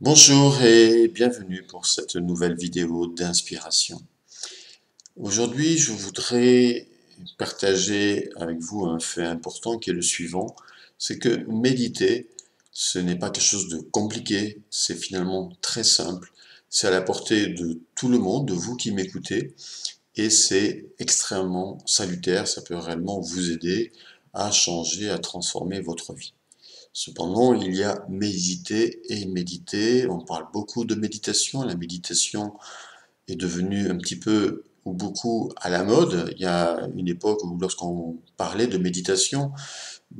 Bonjour et bienvenue pour cette nouvelle vidéo d'inspiration. Aujourd'hui, je voudrais partager avec vous un fait important qui est le suivant, c'est que méditer, ce n'est pas quelque chose de compliqué, c'est finalement très simple, c'est à la portée de tout le monde, de vous qui m'écoutez, et c'est extrêmement salutaire, ça peut réellement vous aider à changer, à transformer votre vie. Cependant, il y a méditer et méditer. On parle beaucoup de méditation. La méditation est devenue un petit peu ou beaucoup à la mode. Il y a une époque où lorsqu'on parlait de méditation,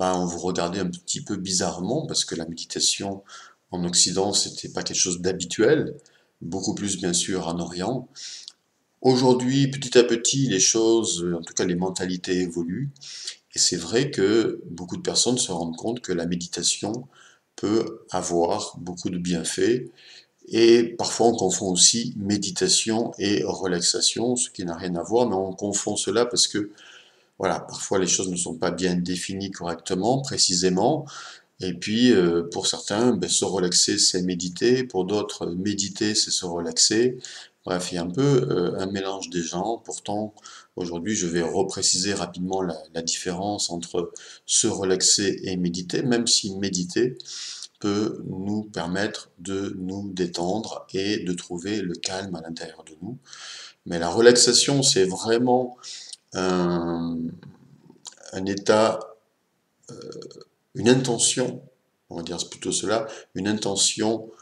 on vous regardait un petit peu bizarrement parce que la méditation en Occident, c'était pas quelque chose d'habituel. Beaucoup plus, bien sûr, en Orient. Aujourd'hui, petit à petit, les choses, en tout cas les mentalités évoluent. Et c'est vrai que beaucoup de personnes se rendent compte que la méditation peut avoir beaucoup de bienfaits. Et parfois on confond aussi méditation et relaxation, ce qui n'a rien à voir, mais on confond cela parce que voilà, parfois les choses ne sont pas bien définies correctement, précisément. Et puis pour certains, se relaxer c'est méditer, pour d'autres méditer c'est se relaxer. Bref, il y a un peu un mélange des genres. Pourtant, aujourd'hui, je vais repréciser rapidement la différence entre se relaxer et méditer, même si méditer peut nous permettre de nous détendre et de trouver le calme à l'intérieur de nous. Mais la relaxation, c'est vraiment un, un état, une intention, on va dire plutôt cela, une intention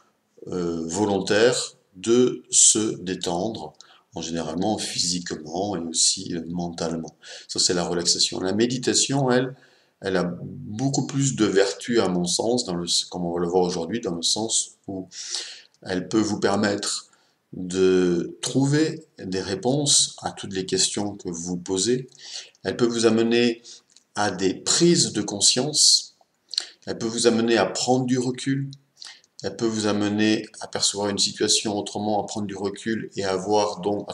volontaire de se détendre, en généralement physiquement et aussi mentalement. Ça, c'est la relaxation. La méditation, elle a beaucoup plus de vertus à mon sens, comme on va le voir aujourd'hui, dans le sens où elle peut vous permettre de trouver des réponses à toutes les questions que vous vous posez. Elle peut vous amener à des prises de conscience. Elle peut vous amener à prendre du recul. Elle peut vous amener à percevoir une situation autrement, à prendre du recul et à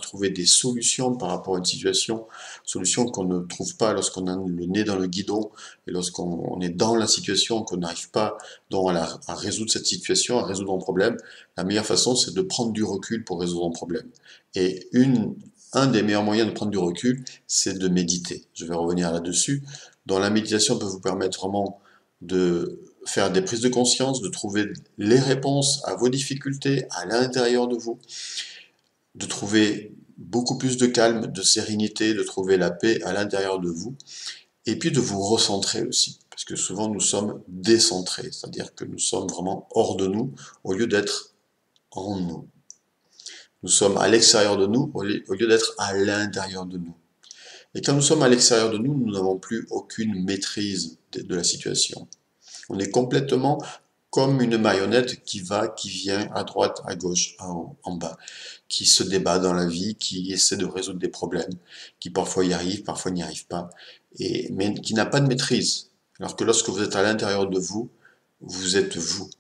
trouver des solutions par rapport à une situation, solutions qu'on ne trouve pas lorsqu'on a le nez dans le guidon et lorsqu'on est dans la situation, qu'on n'arrive pas à résoudre cette situation, à résoudre un problème. La meilleure façon, c'est de prendre du recul pour résoudre un problème. Et un des meilleurs moyens de prendre du recul, c'est de méditer. Je vais revenir là-dessus. Donc la méditation peut vous permettre vraiment de faire des prises de conscience, de trouver les réponses à vos difficultés à l'intérieur de vous, de trouver beaucoup plus de calme, de sérénité, de trouver la paix à l'intérieur de vous, et puis de vous recentrer aussi, parce que souvent nous sommes décentrés, c'est-à-dire que nous sommes vraiment hors de nous, au lieu d'être en nous. Nous sommes à l'extérieur de nous, au lieu d'être à l'intérieur de nous. Et quand nous sommes à l'extérieur de nous, nous n'avons plus aucune maîtrise de la situation. On est complètement comme une marionnette qui va, qui vient à droite, à gauche, en haut, en bas, qui se débat dans la vie, qui essaie de résoudre des problèmes, qui parfois y arrive, parfois n'y arrive pas, mais qui n'a pas de maîtrise. Alors que lorsque vous êtes à l'intérieur de vous, vous êtes vous.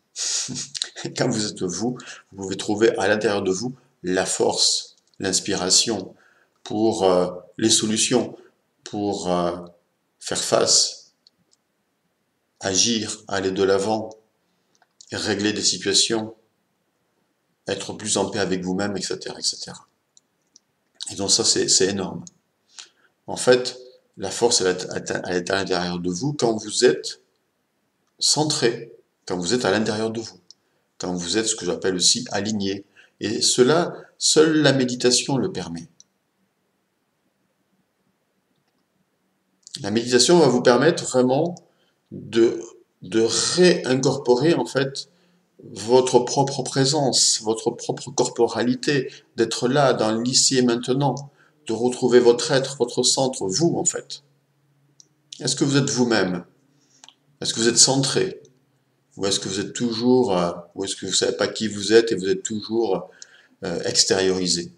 Et quand vous êtes vous, vous pouvez trouver à l'intérieur de vous la force, l'inspiration pour les solutions, pour faire face, agir, aller de l'avant, régler des situations, être plus en paix avec vous-même, etc., etc. Et donc ça, c'est énorme. En fait, la force, elle est à l'intérieur de vous quand vous êtes centré, quand vous êtes à l'intérieur de vous, quand vous êtes ce que j'appelle aussi aligné. Et cela, seule la méditation le permet. La méditation va vous permettre vraiment de réincorporer en fait votre propre présence, votre propre corporalité, d'être là dans l'ici et maintenant, de retrouver votre être, votre centre, vous en fait. Est-ce que vous êtes vous-même? Est-ce que vous êtes centré? Ou est-ce que vous êtes toujours, ou est-ce que vous ne savez pas qui vous êtes et vous êtes toujours extériorisé?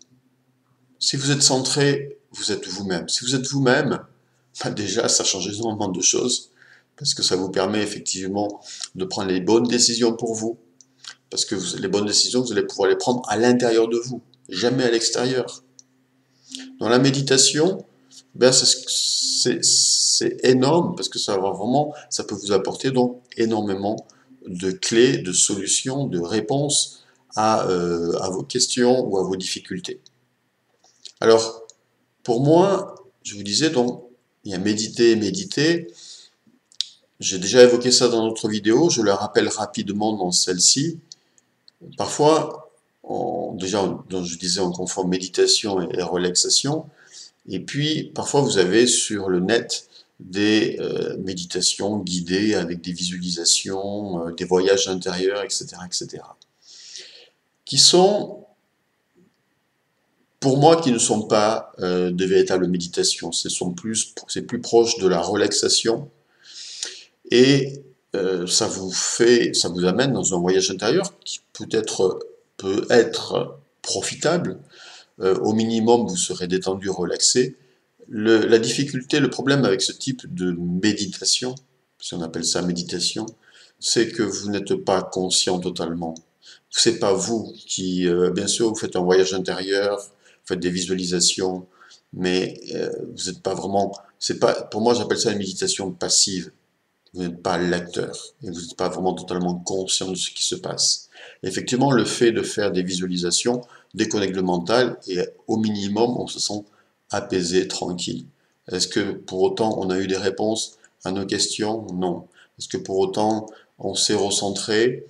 Si vous êtes centré, vous êtes vous-même. Si vous êtes vous-même, déjà ça change énormément de choses, parce que ça vous permet effectivement de prendre les bonnes décisions pour vous, parce que les bonnes décisions, vous allez pouvoir les prendre à l'intérieur de vous, jamais à l'extérieur. Dans la méditation, c'est énorme parce que ça peut vous apporter donc énormément de clés, de solutions, de réponses à vos questions ou à vos difficultés. Alors, pour moi, je vous disais donc, il y a méditer, méditer. J'ai déjà évoqué ça dans d'autres vidéos, je le rappelle rapidement dans celle-ci. Parfois, déjà, je disais, on confond méditation et relaxation. Et puis, parfois, vous avez sur le net des méditations guidées avec des visualisations, des voyages intérieurs, etc., etc., qui sont, pour moi, qui ne sont pas de véritables méditations. C'est plus proche de la relaxation et ça vous amène dans un voyage intérieur qui peut être profitable. Au minimum, vous serez détendu, relaxé. La difficulté, le problème avec ce type de méditation, si on appelle ça méditation, c'est que vous n'êtes pas conscient totalement. C'est pas vous qui, bien sûr, vous faites un voyage intérieur, vous faites des visualisations, mais vous n'êtes pas vraiment. C'est pas, pour moi, j'appelle ça une méditation passive. Vous n'êtes pas l'acteur et vous n'êtes pas vraiment totalement conscient de ce qui se passe. Effectivement, le fait de faire des visualisations déconnecte le mental et au minimum, on se sent apaisé, tranquille. Est-ce que pour autant on a eu des réponses à nos questions? Non. Est-ce que pour autant on s'est recentré?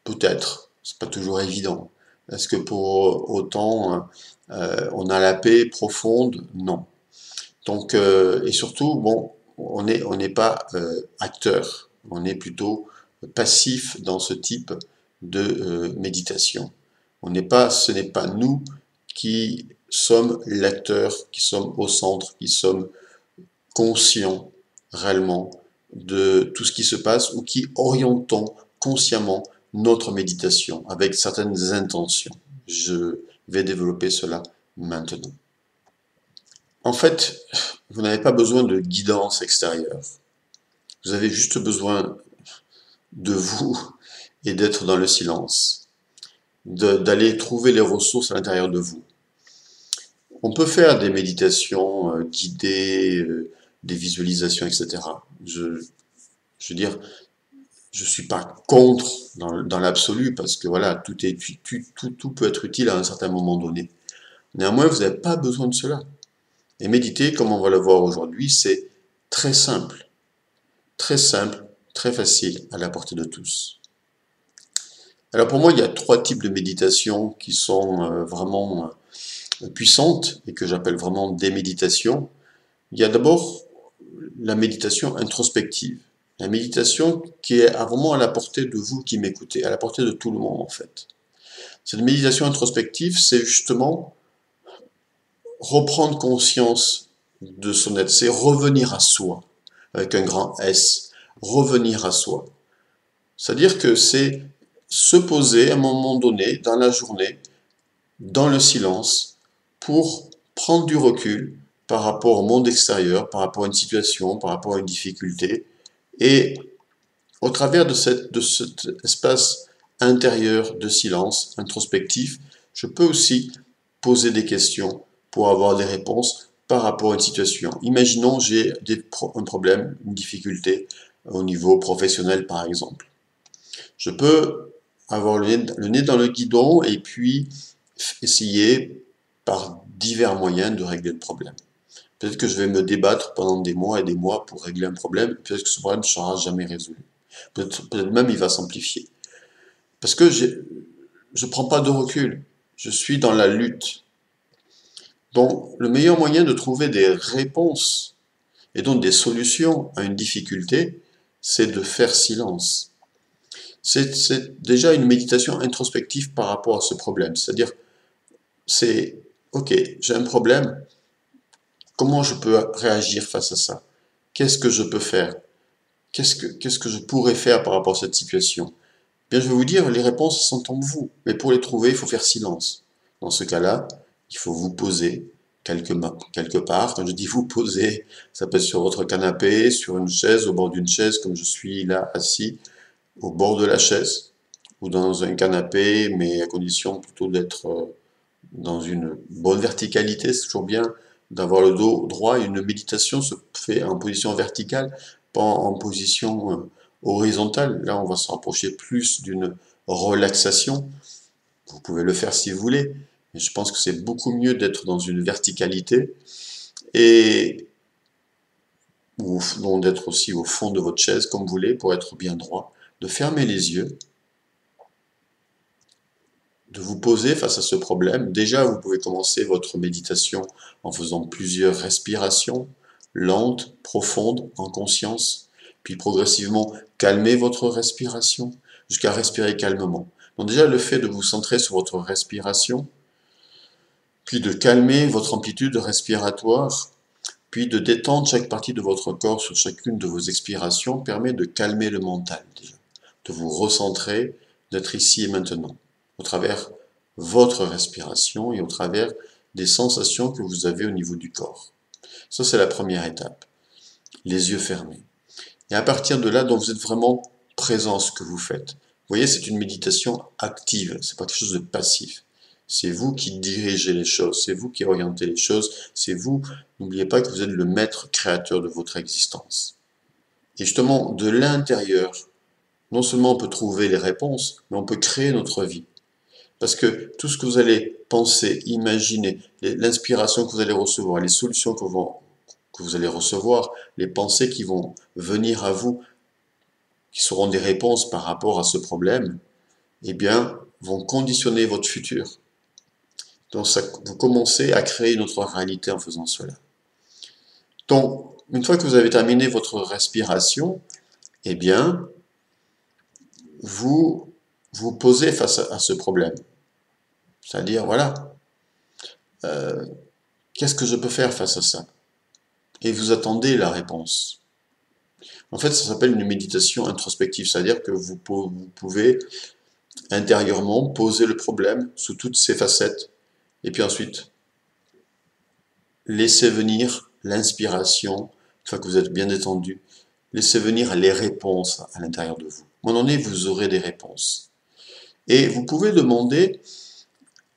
Peut-être. C'est pas toujours évident. Est-ce que pour autant on a la paix profonde? Non. Donc, et surtout, bon, on n'est pas acteur, on est plutôt passif dans ce type de méditation. Ce n'est pas nous qui sommes l'acteur, qui sommes au centre, qui sommes conscients réellement de tout ce qui se passe ou qui orientons consciemment notre méditation avec certaines intentions. Je vais développer cela maintenant. En fait, vous n'avez pas besoin de guidance extérieure. Vous avez juste besoin de vous et d'être dans le silence, d'aller trouver les ressources à l'intérieur de vous. On peut faire des méditations guidées, des visualisations, etc. Je veux dire, je suis pas contre dans l'absolu parce que voilà, tout peut être utile à un certain moment donné. Néanmoins, vous n'avez pas besoin de cela. Et méditer, comme on va le voir aujourd'hui, c'est très simple, très facile à la portée de tous. Alors pour moi, il y a 3 types de méditation qui sont vraiment puissantes et que j'appelle vraiment des méditations. Il y a d'abord la méditation introspective. La méditation qui est vraiment à la portée de vous qui m'écoutez, à la portée de tout le monde en fait. Cette méditation introspective, c'est justement reprendre conscience de son être, c'est revenir à soi, avec un grand S, revenir à soi. C'est-à-dire que c'est se poser à un moment donné, dans la journée, dans le silence, pour prendre du recul par rapport au monde extérieur, par rapport à une situation, par rapport à une difficulté, et au travers de cet espace intérieur de silence, introspectif, je peux aussi poser des questions pour avoir des réponses par rapport à une situation. Imaginons j'ai un problème, une difficulté au niveau professionnel par exemple. Je peux avoir le nez dans le guidon et puis essayer par divers moyens de régler le problème. Peut-être que je vais me débattre pendant des mois et des mois pour régler un problème, peut-être que ce problème ne sera jamais résolu. Peut-être même il va s'amplifier. Parce que je ne prends pas de recul, je suis dans la lutte. Donc, le meilleur moyen de trouver des réponses et donc des solutions à une difficulté, c'est de faire silence. C'est déjà une méditation introspective par rapport à ce problème. C'est-à-dire, c'est, ok, j'ai un problème, comment je peux réagir face à ça? Qu'est-ce que je peux faire? Qu'est-ce que je pourrais faire par rapport à cette situation? Bien, je vais vous dire, les réponses sont en vous, mais pour les trouver, il faut faire silence. Dans ce cas-là, il faut vous poser quelque part. Quand je dis vous poser, ça peut être sur votre canapé, sur une chaise, au bord d'une chaise, comme je suis là assis, au bord de la chaise, ou dans un canapé, mais à condition plutôt d'être dans une bonne verticalité. C'est toujours bien d'avoir le dos droit. Une méditation se fait en position verticale, pas en position horizontale. Là, on va se rapprocher plus d'une relaxation. Vous pouvez le faire si vous voulez, mais je pense que c'est beaucoup mieux d'être dans une verticalité et ou non, d'être aussi au fond de votre chaise, comme vous voulez, pour être bien droit, de fermer les yeux, de vous poser face à ce problème. Déjà, vous pouvez commencer votre méditation en faisant plusieurs respirations lentes, profondes, en conscience, puis progressivement calmer votre respiration jusqu'à respirer calmement. Donc déjà, le fait de vous centrer sur votre respiration, puis de calmer votre amplitude respiratoire, puis de détendre chaque partie de votre corps sur chacune de vos expirations permet de calmer le mental déjà, de vous recentrer, d'être ici et maintenant, au travers votre respiration et au travers des sensations que vous avez au niveau du corps. Ça, c'est la première étape. Les yeux fermés. Et à partir de là, donc vous êtes vraiment présent à ce que vous faites. Vous voyez, c'est une méditation active, c'est pas quelque chose de passif. C'est vous qui dirigez les choses, c'est vous qui orientez les choses, c'est vous, n'oubliez pas que vous êtes le maître créateur de votre existence. Et justement, de l'intérieur, non seulement on peut trouver les réponses, mais on peut créer notre vie. Parce que tout ce que vous allez penser, imaginer, l'inspiration que vous allez recevoir, les solutions que vous allez recevoir, les pensées qui vont venir à vous, qui seront des réponses par rapport à ce problème, eh bien, vont conditionner votre futur. Donc, vous commencez à créer une autre réalité en faisant cela. Donc, une fois que vous avez terminé votre respiration, eh bien, vous vous posez face à ce problème. C'est-à-dire, voilà, qu'est-ce que je peux faire face à ça? Et vous attendez la réponse. En fait, ça s'appelle une méditation introspective, c'est-à-dire que vous pouvez intérieurement poser le problème sous toutes ses facettes, et puis ensuite, laissez venir l'inspiration, une fois que vous êtes bien détendu, laissez venir les réponses à l'intérieur de vous. À un moment donné, vous aurez des réponses. Et vous pouvez demander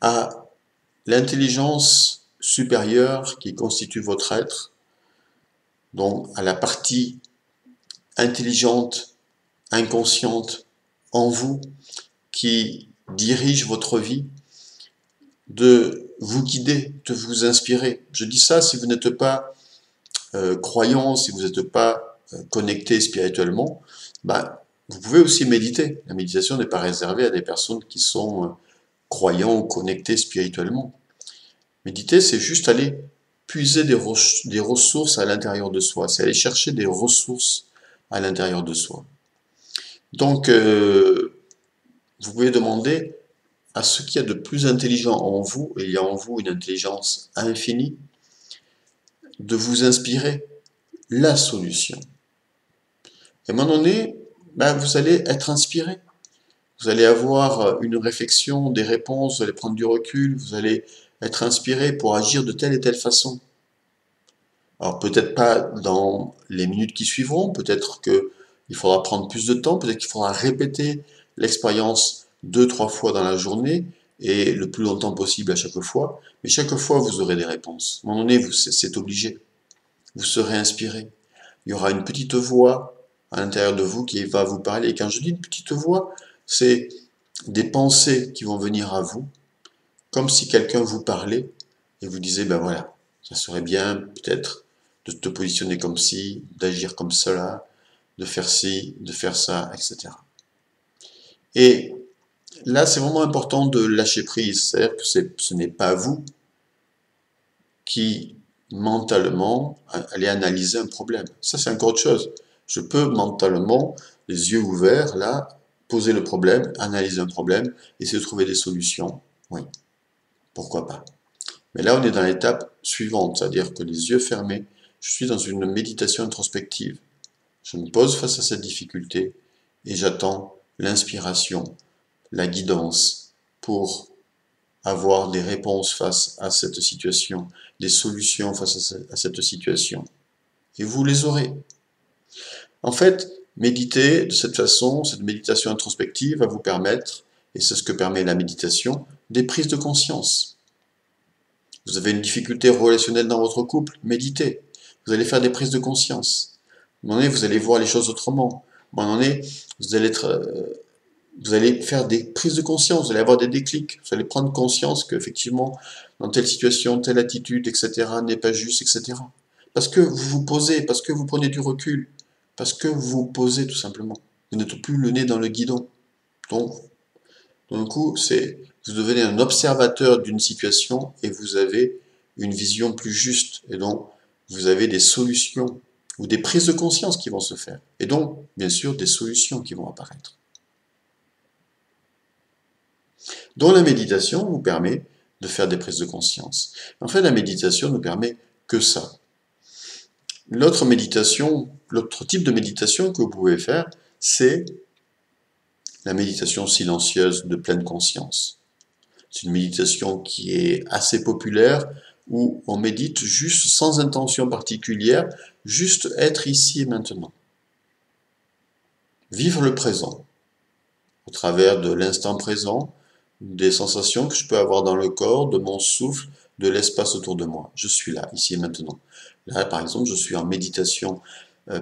à l'intelligence supérieure qui constitue votre être, donc à la partie intelligente, inconsciente en vous, qui dirige votre vie, de vous guider, de vous inspirer. Je dis ça si vous n'êtes pas croyant, si vous n'êtes pas connecté spirituellement, bah, vous pouvez aussi méditer. La méditation n'est pas réservée à des personnes qui sont croyants ou connectés spirituellement. Méditer, c'est juste aller puiser des ressources à l'intérieur de soi, c'est aller chercher des ressources à l'intérieur de soi. Donc, vous pouvez demander à ce qu'il y a de plus intelligent en vous, et il y a en vous une intelligence infinie, de vous inspirer la solution. Et à un moment donné, ben, vous allez être inspiré. Vous allez avoir une réflexion, des réponses, vous allez prendre du recul, vous allez être inspiré pour agir de telle et telle façon. Alors peut-être pas dans les minutes qui suivront, peut-être qu'il faudra prendre plus de temps, peut-être qu'il faudra répéter l'expérience 2, 3 fois dans la journée, et le plus longtemps possible à chaque fois, mais chaque fois vous aurez des réponses. À un moment donné, c'est obligé. Vous serez inspiré. Il y aura une petite voix à l'intérieur de vous qui va vous parler. Et quand je dis une petite voix, c'est des pensées qui vont venir à vous, comme si quelqu'un vous parlait et vous disait, ben voilà, ça serait bien peut-être de te positionner comme ci, d'agir comme cela, de faire ci, de faire ça, etc. Et là, c'est vraiment important de lâcher prise, c'est-à-dire que ce n'est pas vous qui mentalement allez analyser un problème. Ça, c'est encore autre chose. Je peux mentalement, les yeux ouverts, là, poser le problème, analyser un problème, essayer de trouver des solutions. Oui, pourquoi pas. Mais là, on est dans l'étape suivante, c'est-à-dire que les yeux fermés, je suis dans une méditation introspective. Je me pose face à cette difficulté et j'attends l'inspiration, la guidance pour avoir des réponses face à cette situation, des solutions face à cette situation. Et vous les aurez. En fait, méditer de cette façon, cette méditation introspective va vous permettre, et c'est ce que permet la méditation, des prises de conscience. Vous avez une difficulté relationnelle dans votre couple, méditez. Vous allez faire des prises de conscience. À un moment donné, vous allez voir les choses autrement. À un moment donné, vous allez faire des prises de conscience, vous allez avoir des déclics, vous allez prendre conscience qu'effectivement, dans telle situation, telle attitude, etc., n'est pas juste, etc. Parce que vous vous posez, parce que vous prenez du recul, parce que vous vous posez tout simplement. Vous n'êtes plus le nez dans le guidon. Donc, d'un coup, vous devenez un observateur d'une situation et vous avez une vision plus juste. Et donc, vous avez des solutions ou des prises de conscience qui vont se faire. Et donc, bien sûr, des solutions qui vont apparaître. Donc, la méditation vous permet de faire des prises de conscience. En fait, la méditation ne permet que ça. L'autre type de méditation que vous pouvez faire, c'est la méditation silencieuse de pleine conscience. C'est une méditation qui est assez populaire, où on médite juste sans intention particulière, juste être ici et maintenant. Vivre le présent, au travers de l'instant présent, des sensations que je peux avoir dans le corps, de mon souffle, de l'espace autour de moi. Je suis là, ici et maintenant. Là, par exemple, je suis en méditation,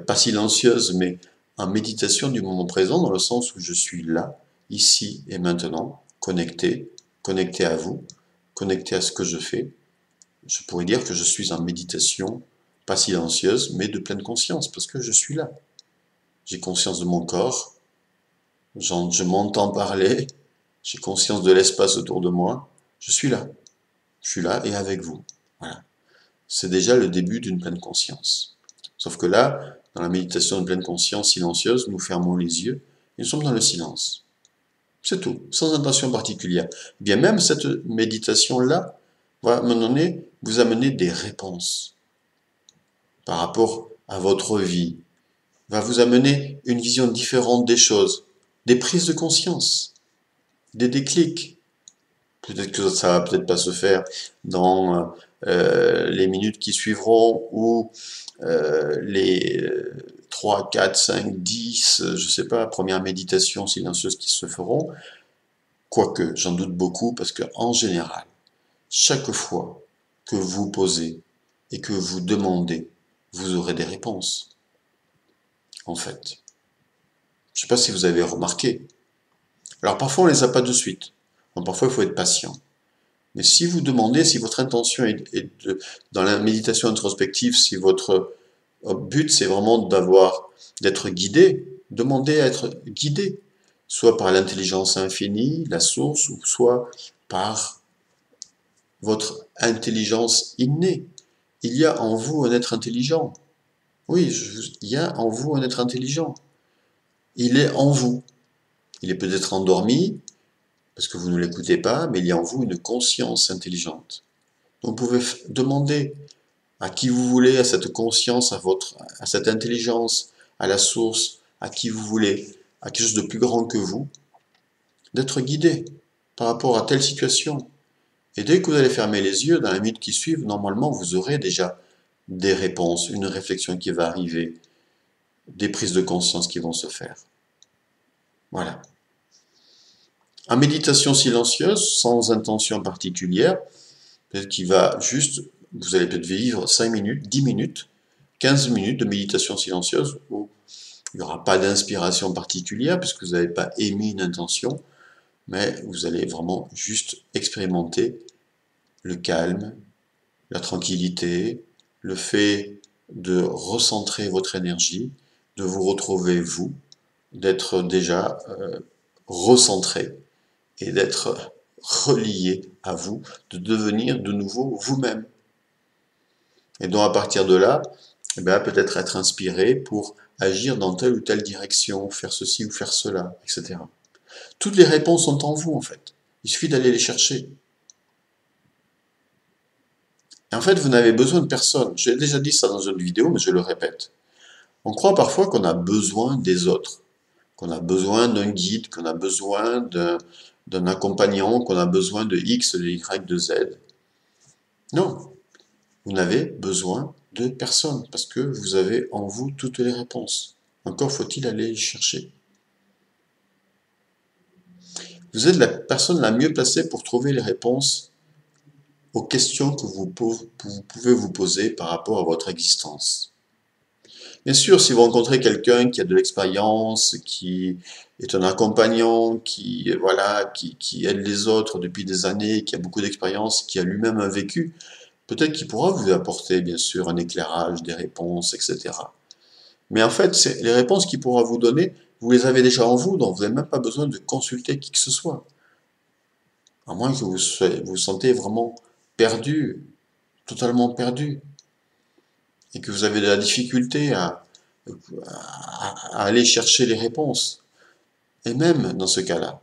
pas silencieuse, mais en méditation du moment présent, dans le sens où je suis là, ici et maintenant, connecté à vous, connecté à ce que je fais. Je pourrais dire que je suis en méditation, pas silencieuse, mais de pleine conscience, parce que je suis là. J'ai conscience de mon corps, je m'entends parler, j'ai conscience de l'espace autour de moi, je suis là. Je suis là et avec vous. Voilà. C'est déjà le début d'une pleine conscience. Sauf que là, dans la méditation de pleine conscience silencieuse, nous fermons les yeux et nous sommes dans le silence. C'est tout, sans intention particulière. Bien même cette méditation-là va à un moment donné vous amener des réponses par rapport à votre vie, va vous amener une vision différente des choses, des prises de conscience, des déclics. Peut-être que ça va peut-être pas se faire dans les minutes qui suivront ou les 3, 4, 5, 10, je sais pas, premières méditations silencieuses qui se feront. Quoique, j'en doute beaucoup parce que en général, chaque fois que vous posez et que vous demandez, vous aurez des réponses, en fait. Je ne sais pas si vous avez remarqué. Alors parfois on ne les a pas de suite. Donc parfois il faut être patient. Mais si vous demandez, si votre intention dans la méditation introspective, si votre but c'est vraiment d'être guidé, demandez à être guidé, soit par l'intelligence infinie, la source, ou soit par votre intelligence innée. Il y a en vous un être intelligent. Oui, il y a en vous un être intelligent. Il est en vous. Il est peut-être endormi, parce que vous ne l'écoutez pas, mais il y a en vous une conscience intelligente. Donc vous pouvez demander à qui vous voulez, à cette conscience, à cette intelligence, à la source, à qui vous voulez, à quelque chose de plus grand que vous, d'être guidé par rapport à telle situation. Et dès que vous allez fermer les yeux, dans la minute qui suit, normalement, vous aurez déjà des réponses, une réflexion qui va arriver, des prises de conscience qui vont se faire. Voilà. En méditation silencieuse, sans intention particulière, peut-être qu'il va juste, vous allez peut-être vivre 5 minutes, 10 minutes, 15 minutes de méditation silencieuse où il n'y aura pas d'inspiration particulière puisque vous n'avez pas émis une intention, mais vous allez vraiment juste expérimenter le calme, la tranquillité, le fait de recentrer votre énergie, de vous retrouver vous, d'être déjà recentré et d'être relié à vous, de devenir de nouveau vous-même. Et donc à partir de là, eh bien, peut-être être inspiré pour agir dans telle ou telle direction, faire ceci ou faire cela, etc. Toutes les réponses sont en vous en fait. Il suffit d'aller les chercher. Et en fait, vous n'avez besoin de personne. J'ai déjà dit ça dans une vidéo, mais je le répète. On croit parfois qu'on a besoin des autres, qu'on a besoin d'un guide, qu'on a besoin d'un accompagnant, qu'on a besoin de X, de Y, de Z. Non, vous n'avez besoin de personne parce que vous avez en vous toutes les réponses. Encore faut-il aller les chercher. Vous êtes la personne la mieux placée pour trouver les réponses aux questions que vous pouvez vous poser par rapport à votre existence. Bien sûr, si vous rencontrez quelqu'un qui a de l'expérience, qui est un accompagnant, qui, voilà, qui aide les autres depuis des années, qui a beaucoup d'expérience, qui a lui-même un vécu, peut-être qu'il pourra vous apporter, bien sûr, un éclairage, des réponses, etc. Mais en fait, les réponses qu'il pourra vous donner, vous les avez déjà en vous, donc vous n'avez même pas besoin de consulter qui que ce soit. À moins que vous sentez vraiment perdu, totalement perdu, et que vous avez de la difficulté à aller chercher les réponses. Et même dans ce cas-là,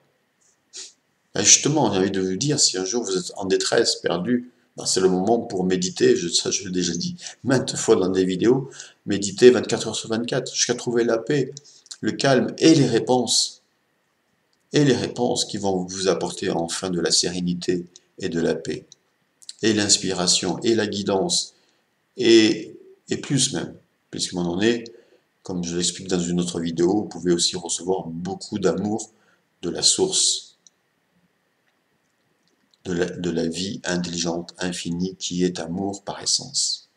justement, j'ai envie de vous dire, si un jour vous êtes en détresse, perdu, ben c'est le moment pour méditer, ça je l'ai déjà dit maintes fois dans des vidéos, méditer 24 heures sur 24, jusqu'à trouver la paix, le calme et les réponses qui vont vous apporter enfin de la sérénité et de la paix, et l'inspiration, et la guidance, et plus même, puisqu'à un moment donné, comme je l'explique dans une autre vidéo, vous pouvez aussi recevoir beaucoup d'amour de la source, de la vie intelligente, infinie, qui est amour par essence.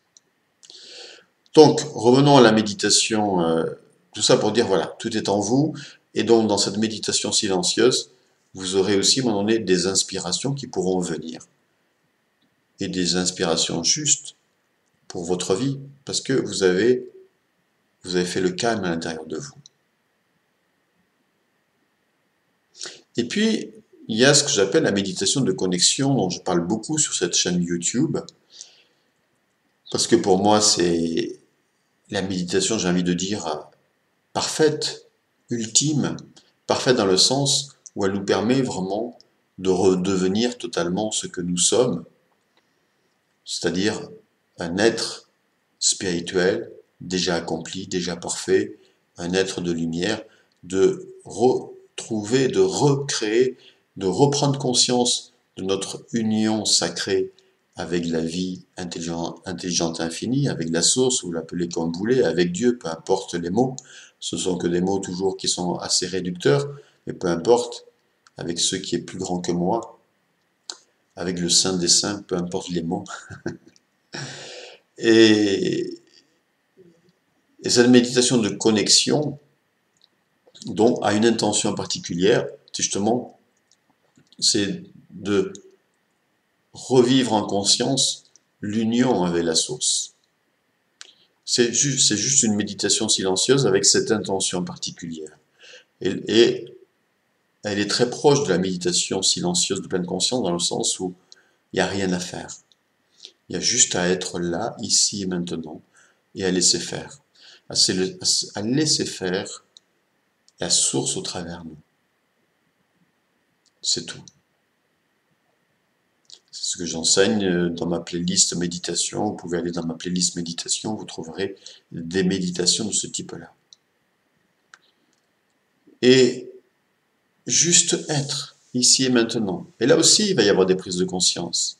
Donc, revenons à la méditation, tout ça pour dire, voilà, tout est en vous, et donc dans cette méditation silencieuse, vous aurez aussi, à un moment donné, des inspirations qui pourront venir, et des inspirations justes pour votre vie, parce que vous avez fait le calme à l'intérieur de vous. Et puis, il y a ce que j'appelle la méditation de connexion, dont je parle beaucoup sur cette chaîne YouTube, parce que pour moi, c'est la méditation, j'ai envie de dire, parfaite, ultime, parfaite dans le sens où elle nous permet vraiment de redevenir totalement ce que nous sommes, c'est-à-dire un être spirituel, déjà accompli, déjà parfait, un être de lumière, de retrouver, de recréer, de reprendre conscience de notre union sacrée avec la vie intelligente infinie, avec la source, vous l'appelez comme vous voulez, avec Dieu, peu importe les mots, ce sont que des mots toujours qui sont assez réducteurs, mais peu importe, avec ce qui est plus grand que moi, avec le Saint des Saints, peu importe les mots. Et cette méditation de connexion, donc, a une intention particulière, justement, c'est de revivre en conscience l'union avec la source. C'est juste une méditation silencieuse avec cette intention particulière. Et elle est très proche de la méditation silencieuse de pleine conscience dans le sens où il n'y a rien à faire. Il y a juste à être là, ici et maintenant, et à laisser faire. À laisser faire la source au travers de nous. C'est tout. C'est ce que j'enseigne dans ma playlist méditation. Vous pouvez aller dans ma playlist méditation, vous trouverez des méditations de ce type-là. Et juste être, ici et maintenant. Et là aussi, il va y avoir des prises de conscience.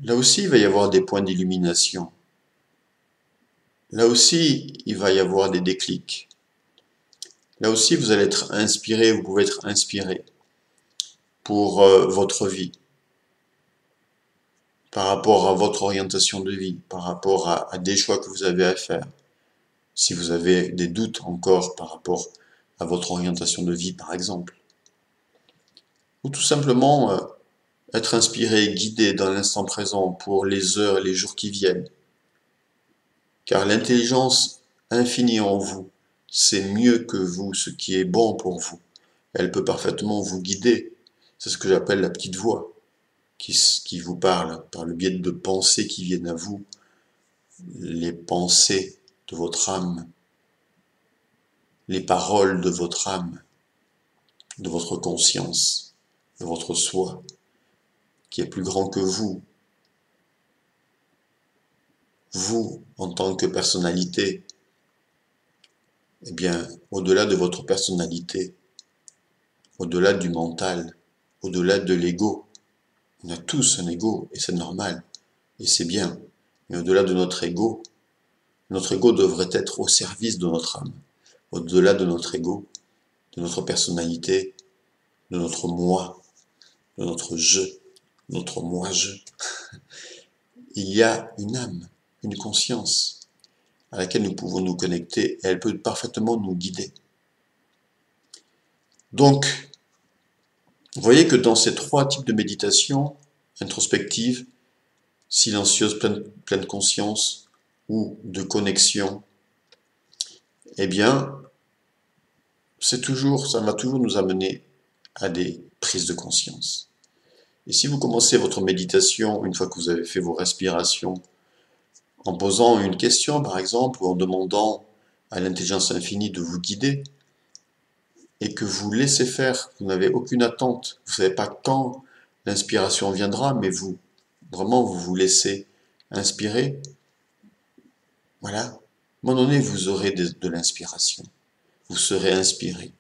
Là aussi, il va y avoir des points d'illumination. Là aussi, il va y avoir des déclics. Là aussi, vous allez être inspiré, vous pouvez être inspiré pour votre vie, par rapport à votre orientation de vie, par rapport à des choix que vous avez à faire. Si vous avez des doutes encore par rapport à votre orientation de vie, par exemple. Ou tout simplement être inspiré, guidé dans l'instant présent pour les heures et les jours qui viennent. Car l'intelligence infinie en vous, c'est mieux que vous, ce qui est bon pour vous. Elle peut parfaitement vous guider. C'est ce que j'appelle la petite voix qui vous parle par le biais de pensées qui viennent à vous, les pensées de votre âme, les paroles de votre âme, de votre conscience, de votre soi, qui est plus grand que vous. Vous, en tant que personnalité, eh bien, au-delà de votre personnalité, au-delà du mental, au-delà de l'ego, on a tous un ego, et c'est normal, et c'est bien. Mais au-delà de notre ego devrait être au service de notre âme. Au-delà de notre ego, de notre personnalité, de notre moi, de notre je, notre moi-je, il y a une âme, une conscience. à laquelle nous pouvons nous connecter et elle peut parfaitement nous guider. Donc, vous voyez que dans ces trois types de méditation, introspective, silencieuse, pleine conscience ou de connexion, eh bien, ça va toujours nous amener à des prises de conscience. Et si vous commencez votre méditation, une fois que vous avez fait vos respirations, en posant une question par exemple, ou en demandant à l'intelligence infinie de vous guider, et que vous laissez faire, vous n'avez aucune attente, vous ne savez pas quand l'inspiration viendra, mais vous, vraiment, vous vous laissez inspirer, voilà, à un moment donné, vous aurez de l'inspiration, vous serez inspiré,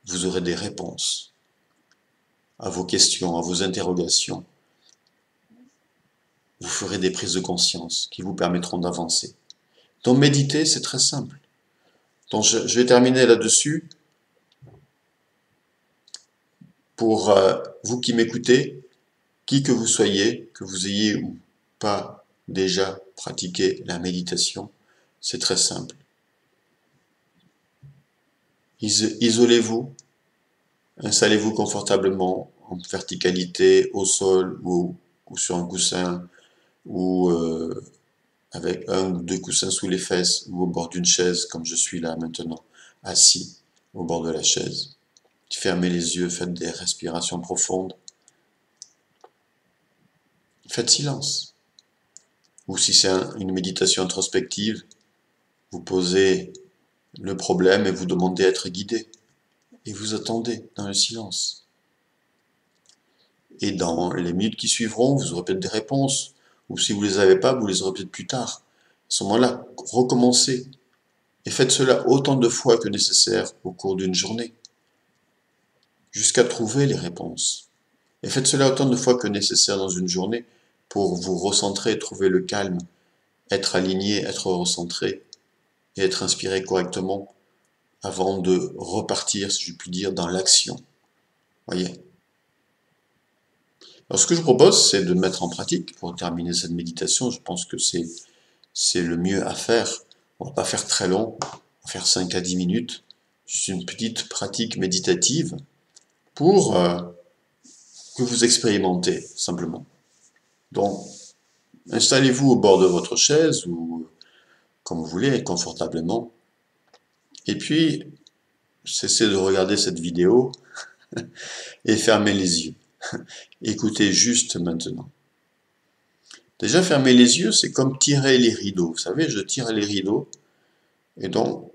vous aurez des réponses à vos questions, à vos interrogations, vous ferez des prises de conscience qui vous permettront d'avancer. Donc méditer, c'est très simple. Donc je vais terminer là-dessus. Pour vous qui m'écoutez, qui que vous soyez, que vous ayez ou pas déjà pratiqué la méditation, c'est très simple. Isolez-vous, installez-vous confortablement en verticalité, au sol ou sur un coussin ou avec un ou deux coussins sous les fesses ou au bord d'une chaise comme je suis là maintenant, assis au bord de la chaise. Fermez les yeux, faites des respirations profondes. Faites silence. Ou si c'est une méditation introspective, vous posez le problème et vous demandez à être guidé. Et vous attendez dans le silence. Et dans les minutes qui suivront, vous aurez peut-être des réponses. Ou si vous ne les avez pas, vous les aurez peut-être plus tard. À ce moment-là, recommencez. Et faites cela autant de fois que nécessaire au cours d'une journée. Jusqu'à trouver les réponses. Et faites cela autant de fois que nécessaire dans une journée pour vous recentrer, trouver le calme, être aligné, être recentré et être inspiré correctement avant de repartir, si je puis dire, dans l'action. Voyez. Alors ce que je propose, c'est de mettre en pratique, pour terminer cette méditation, je pense que c'est le mieux à faire. On ne va pas faire très long, on va faire 5 à 10 minutes, juste une petite pratique méditative pour que vous expérimentez simplement. Donc, installez-vous au bord de votre chaise ou comme vous voulez, confortablement. Et puis, cessez de regarder cette vidéo et fermez les yeux. Écoutez juste maintenant. Déjà, fermer les yeux, c'est comme tirer les rideaux. Vous savez, je tire les rideaux et donc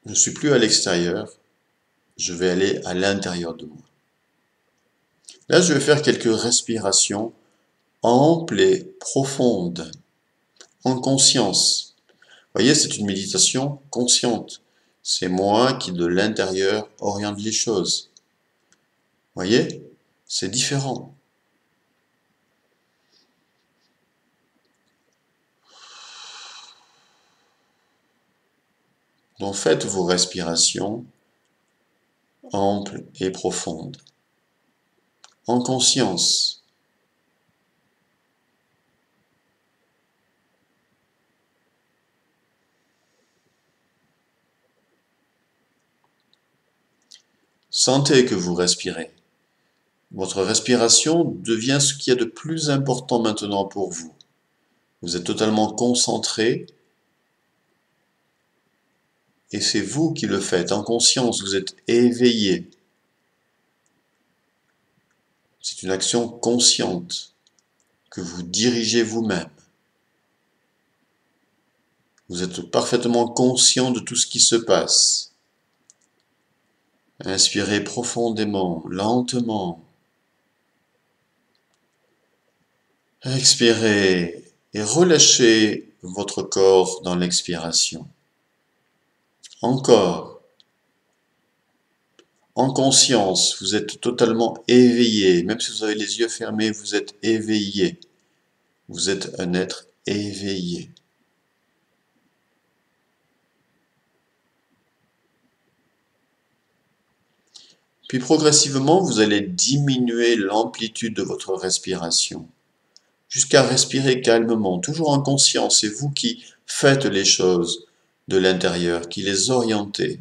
je ne suis plus à l'extérieur, je vais aller à l'intérieur de moi. Là, je vais faire quelques respirations amples et profondes, en conscience. Vous voyez, c'est une méditation consciente. C'est moi qui, de l'intérieur, oriente les choses. Vous voyez, c'est différent. Donc faites vos respirations amples et profondes, en conscience. Sentez que vous respirez. Votre respiration devient ce qu'il y a de plus important maintenant pour vous. Vous êtes totalement concentré et c'est vous qui le faites en conscience, vous êtes éveillé. C'est une action consciente que vous dirigez vous-même. Vous êtes parfaitement conscient de tout ce qui se passe. Inspirez profondément, lentement. Expirez et relâchez votre corps dans l'expiration. Encore. En conscience, vous êtes totalement éveillé. Même si vous avez les yeux fermés, vous êtes éveillé. Vous êtes un être éveillé. Puis progressivement, vous allez diminuer l'amplitude de votre respiration jusqu'à respirer calmement, toujours en conscience. C'est vous qui faites les choses de l'intérieur, qui les orientez.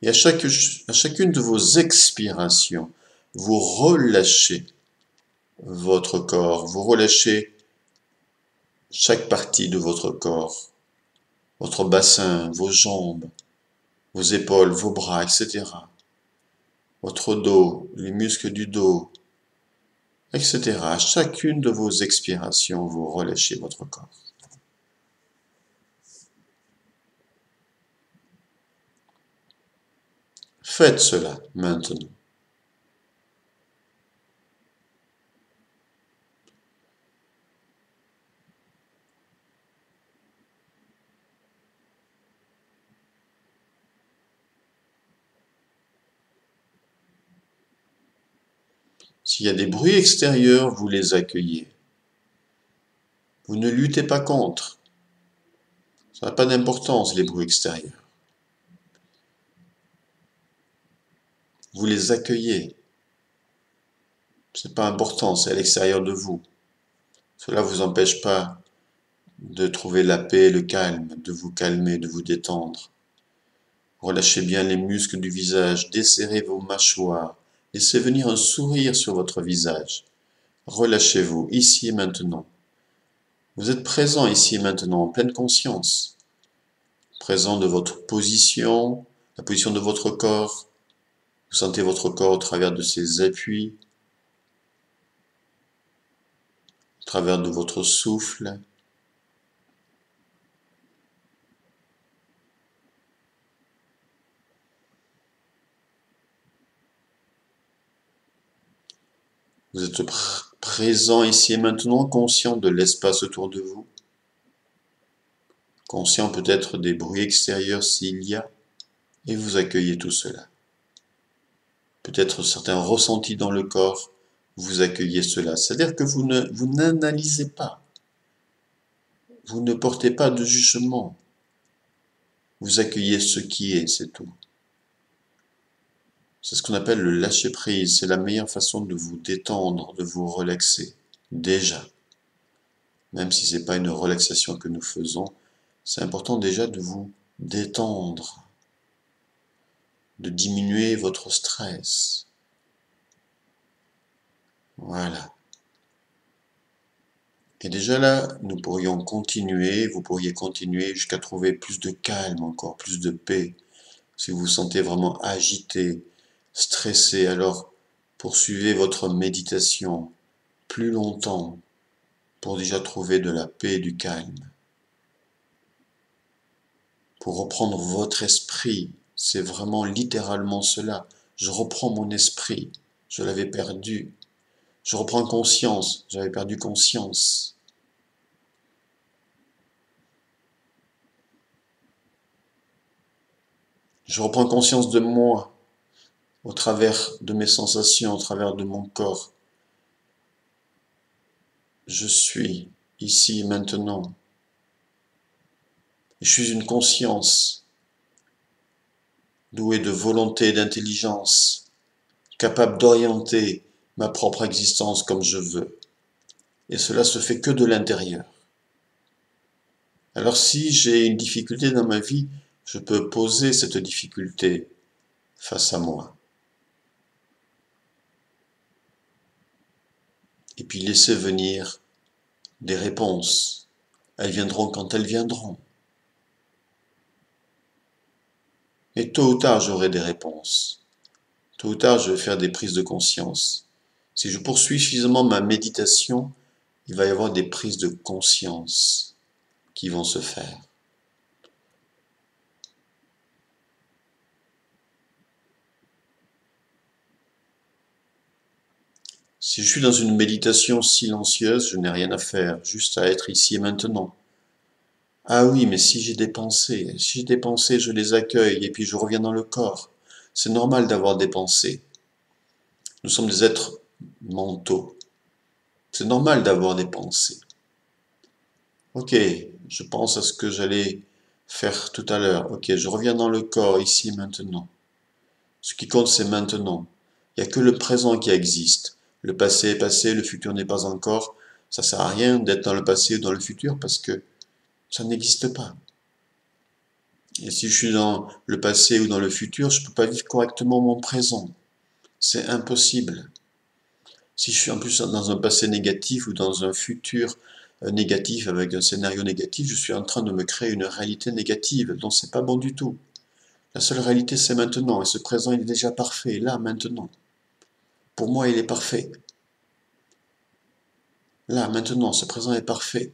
Et à chacune de vos expirations, vous relâchez votre corps, vous relâchez chaque partie de votre corps, votre bassin, vos jambes, vos épaules, vos bras, etc. Votre dos, les muscles du dos, etc. À chacune de vos expirations, vous relâchez votre corps. Faites cela maintenant. S'il y a des bruits extérieurs, vous les accueillez. Vous ne luttez pas contre. Ça n'a pas d'importance, les bruits extérieurs. Vous les accueillez. C'est pas important, c'est à l'extérieur de vous. Cela ne vous empêche pas de trouver la paix, le calme, de vous calmer, de vous détendre. Relâchez bien les muscles du visage, desserrez vos mâchoires, laissez venir un sourire sur votre visage. Relâchez-vous, ici et maintenant. Vous êtes présent ici et maintenant, en pleine conscience. Présent de votre position, la position de votre corps. Vous sentez votre corps au travers de ses appuis, au travers de votre souffle. Vous êtes présent ici et maintenant, conscient de l'espace autour de vous. Conscient peut-être des bruits extérieurs s'il y a, et vous accueillez tout cela. Peut-être certains ressentis dans le corps, vous accueillez cela. C'est-à-dire que vous n'analysez pas, vous ne portez pas de jugement. Vous accueillez ce qui est, c'est tout. C'est ce qu'on appelle le lâcher-prise. C'est la meilleure façon de vous détendre, de vous relaxer. Déjà. Même si ce n'est pas une relaxation que nous faisons, c'est important déjà de vous détendre, de diminuer votre stress. Voilà. Et déjà là, nous pourrions continuer, vous pourriez continuer jusqu'à trouver plus de calme encore, plus de paix. Si vous vous sentez vraiment agité, stressé, alors poursuivez votre méditation plus longtemps pour déjà trouver de la paix et du calme. Pour reprendre votre esprit, c'est vraiment littéralement cela. Je reprends mon esprit, je l'avais perdu. Je reprends conscience, j'avais perdu conscience. Je reprends conscience de moi, au travers de mes sensations, au travers de mon corps. Je suis ici et maintenant. Je suis une conscience douée de volonté et d'intelligence, capable d'orienter ma propre existence comme je veux. Et cela se fait que de l'intérieur. Alors si j'ai une difficulté dans ma vie, je peux poser cette difficulté face à moi. Et puis laisser venir des réponses. Elles viendront quand elles viendront. Et tôt ou tard, j'aurai des réponses. Tôt ou tard, je vais faire des prises de conscience. Si je poursuis suffisamment ma méditation, il va y avoir des prises de conscience qui vont se faire. Si je suis dans une méditation silencieuse, je n'ai rien à faire, juste à être ici et maintenant. Ah oui, mais si j'ai des pensées, je les accueille et puis je reviens dans le corps. C'est normal d'avoir des pensées. Nous sommes des êtres mentaux. C'est normal d'avoir des pensées. Ok, je pense à ce que j'allais faire tout à l'heure. Ok, je reviens dans le corps, ici et maintenant. Ce qui compte, c'est maintenant. Il n'y a que le présent qui existe. Le passé est passé, le futur n'est pas encore. Ça sert à rien d'être dans le passé ou dans le futur parce que ça n'existe pas. Et si je suis dans le passé ou dans le futur, je ne peux pas vivre correctement mon présent. C'est impossible. Si je suis en plus dans un passé négatif ou dans un futur négatif avec un scénario négatif, je suis en train de me créer une réalité négative, donc c'est pas bon du tout. La seule réalité, c'est maintenant, et ce présent, il est déjà parfait, là, maintenant. Pour moi, il est parfait. Là, maintenant, ce présent est parfait.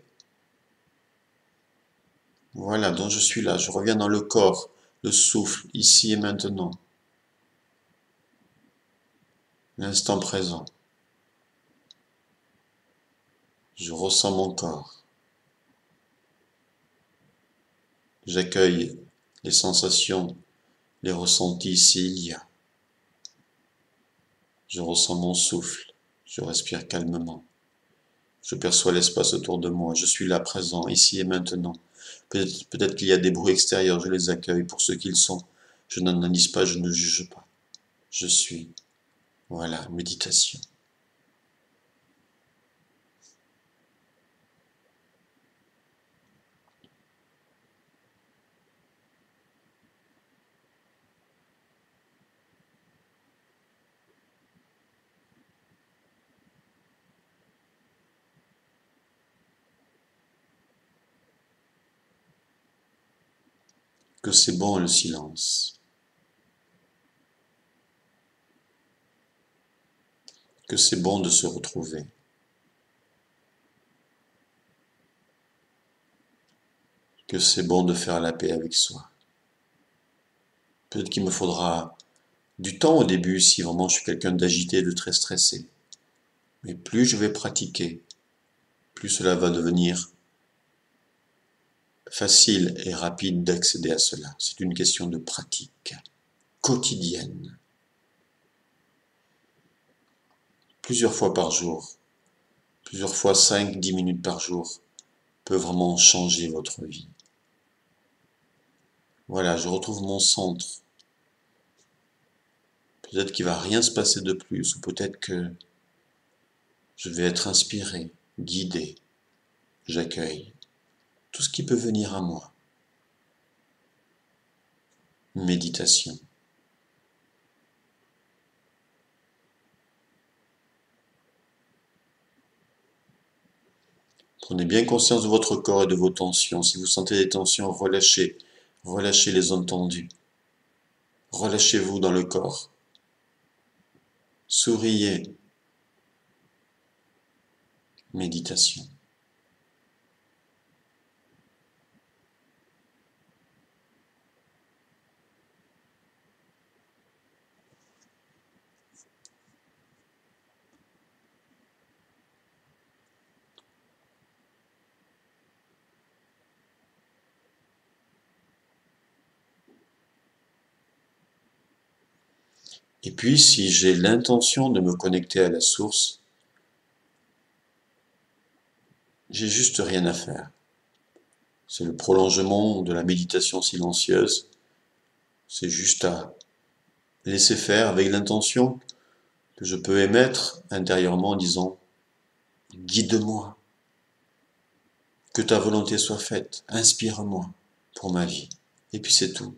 Voilà, donc je suis là, je reviens dans le corps, le souffle, ici et maintenant. L'instant présent. Je ressens mon corps. J'accueille les sensations, les ressentis s'il y a. Je ressens mon souffle. Je respire calmement. Je perçois l'espace autour de moi. Je suis là, présent, ici et maintenant. Peut-être qu'il y a des bruits extérieurs, je les accueille pour ce qu'ils sont. Je n'analyse pas, je ne juge pas. Je suis. Voilà, méditation. Que c'est bon le silence. Que c'est bon de se retrouver. Que c'est bon de faire la paix avec soi. Peut-être qu'il me faudra du temps au début si vraiment je suis quelqu'un d'agité, de très stressé. Mais plus je vais pratiquer, plus cela va devenir facile et rapide d'accéder à cela. C'est une question de pratique quotidienne. Plusieurs fois par jour, plusieurs fois 5-10 minutes par jour, peut vraiment changer votre vie. Voilà, je retrouve mon centre. Peut-être qu'il va rien se passer de plus, ou peut-être que je vais être inspiré, guidé. J'accueille tout ce qui peut venir à moi. Méditation. Prenez bien conscience de votre corps et de vos tensions. Si vous sentez des tensions, relâchez. Relâchez les zones tendues. Relâchez-vous dans le corps. Souriez. Méditation. Et puis, si j'ai l'intention de me connecter à la source, j'ai juste rien à faire. C'est le prolongement de la méditation silencieuse. C'est juste à laisser faire avec l'intention que je peux émettre intérieurement en disant « Guide-moi, que ta volonté soit faite, inspire-moi pour ma vie. » Et puis c'est tout.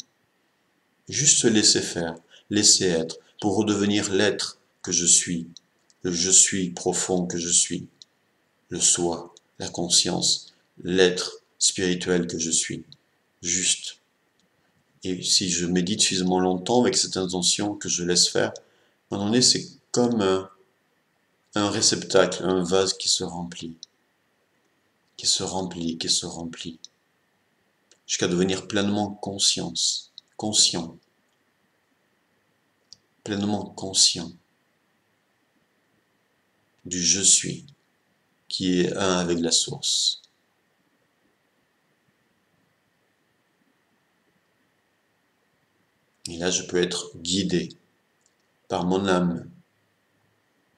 Juste se laisser faire, laisser être, pour redevenir l'être que je suis, le je suis profond que je suis, le soi, la conscience, l'être spirituel que je suis. Juste. Et si je médite suffisamment longtemps avec cette intention que je laisse faire, à un moment donné, c'est comme un réceptacle, un vase qui se remplit, qui se remplit, qui se remplit, jusqu'à devenir pleinement conscient, pleinement conscient du je suis, qui est un avec la source. Et là, je peux être guidé par mon âme,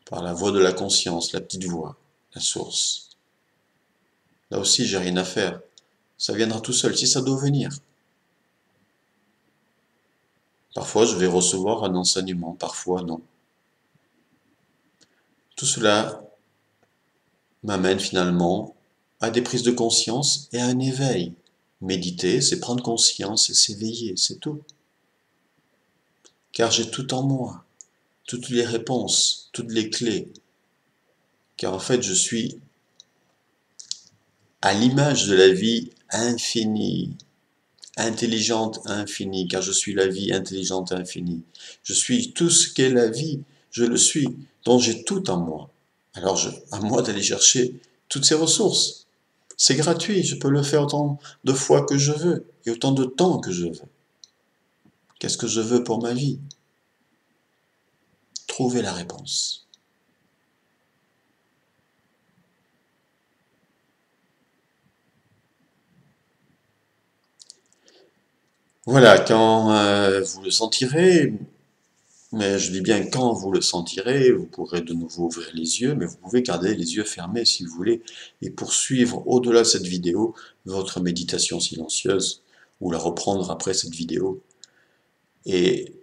par la voix de la conscience, la petite voix, la source. Là aussi, j'ai rien à faire. Ça viendra tout seul, si ça doit venir. Parfois, je vais recevoir un enseignement, parfois non. Tout cela m'amène finalement à des prises de conscience et à un éveil. Méditer, c'est prendre conscience et s'éveiller, c'est tout. Car j'ai tout en moi, toutes les réponses, toutes les clés. Car en fait, je suis à l'image de la vie infinie, intelligente infinie, car je suis la vie intelligente infinie. Je suis tout ce qu'est la vie, je le suis, donc j'ai tout en moi. Alors à moi d'aller chercher toutes ces ressources. C'est gratuit, je peux le faire autant de fois que je veux et autant de temps que je veux. Qu'est-ce que je veux pour ma vie? Trouver la réponse. Voilà, quand vous le sentirez, mais je dis bien quand vous le sentirez, vous pourrez de nouveau ouvrir les yeux, mais vous pouvez garder les yeux fermés si vous voulez et poursuivre au-delà de cette vidéo votre méditation silencieuse ou la reprendre après cette vidéo. Et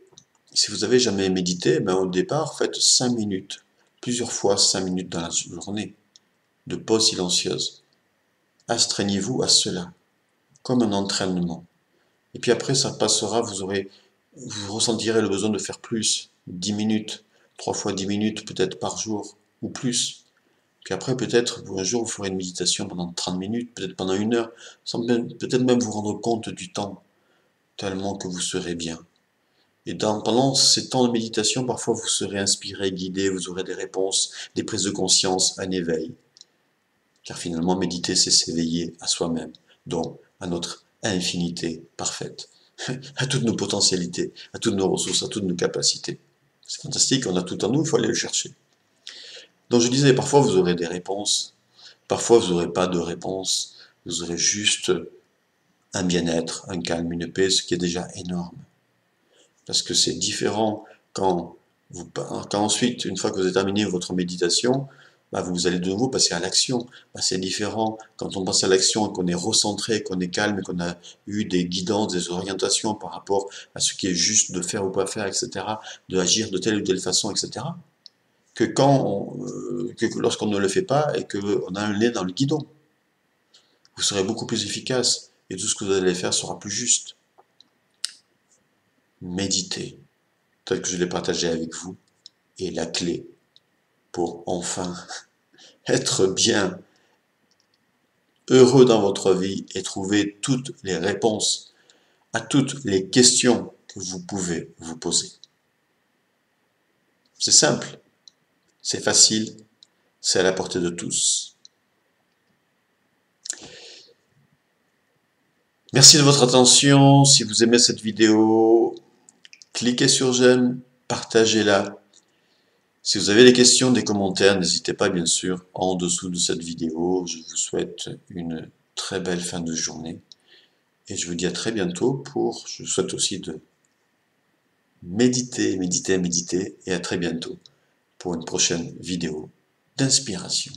si vous avez jamais médité, ben au départ, faites 5 minutes, plusieurs fois 5 minutes dans la journée de pause silencieuse. Astreignez-vous à cela, comme un entraînement. Et puis après, ça passera, vous ressentirez le besoin de faire plus, 10 minutes, 3 fois 10 minutes peut-être par jour, ou plus. Puis après, peut-être, un jour, vous ferez une méditation pendant 30 minutes, peut-être pendant 1 heure, sans peut-être même vous rendre compte du temps, tellement que vous serez bien. Et pendant ces temps de méditation, parfois vous serez inspiré, guidé, vous aurez des réponses, des prises de conscience, un éveil. Car finalement, méditer, c'est s'éveiller à soi-même, donc à notre infinité parfaite, à toutes nos potentialités, à toutes nos ressources, à toutes nos capacités. C'est fantastique, on a tout en nous, il faut aller le chercher. Donc je disais, parfois vous aurez des réponses, parfois vous n'aurez pas de réponse, vous aurez juste un bien-être, un calme, une paix, ce qui est déjà énorme. Parce que c'est différent quand ensuite, une fois que vous avez terminé votre méditation, bah vous allez de nouveau passer à l'action. Bah c'est différent quand on passe à l'action et qu'on est recentré, qu'on est calme, et qu'on a eu des guidances, des orientations par rapport à ce qui est juste de faire ou pas faire, etc., de agir de telle ou telle façon, etc., que lorsqu'on ne le fait pas et qu'on a un nez dans le guidon. Vous serez beaucoup plus efficace et tout ce que vous allez faire sera plus juste. Méditez, tel que je l'ai partagé avec vous, est la clé pour enfin être bien, heureux dans votre vie et trouver toutes les réponses à toutes les questions que vous pouvez vous poser. C'est simple, c'est facile, c'est à la portée de tous. Merci de votre attention. Si vous aimez cette vidéo, cliquez sur j'aime, partagez-la. Si vous avez des questions, des commentaires, n'hésitez pas bien sûr en dessous de cette vidéo. Je vous souhaite une très belle fin de journée. Et je vous dis à très bientôt je vous souhaite aussi de méditer, méditer, méditer. Et à très bientôt pour une prochaine vidéo d'inspiration.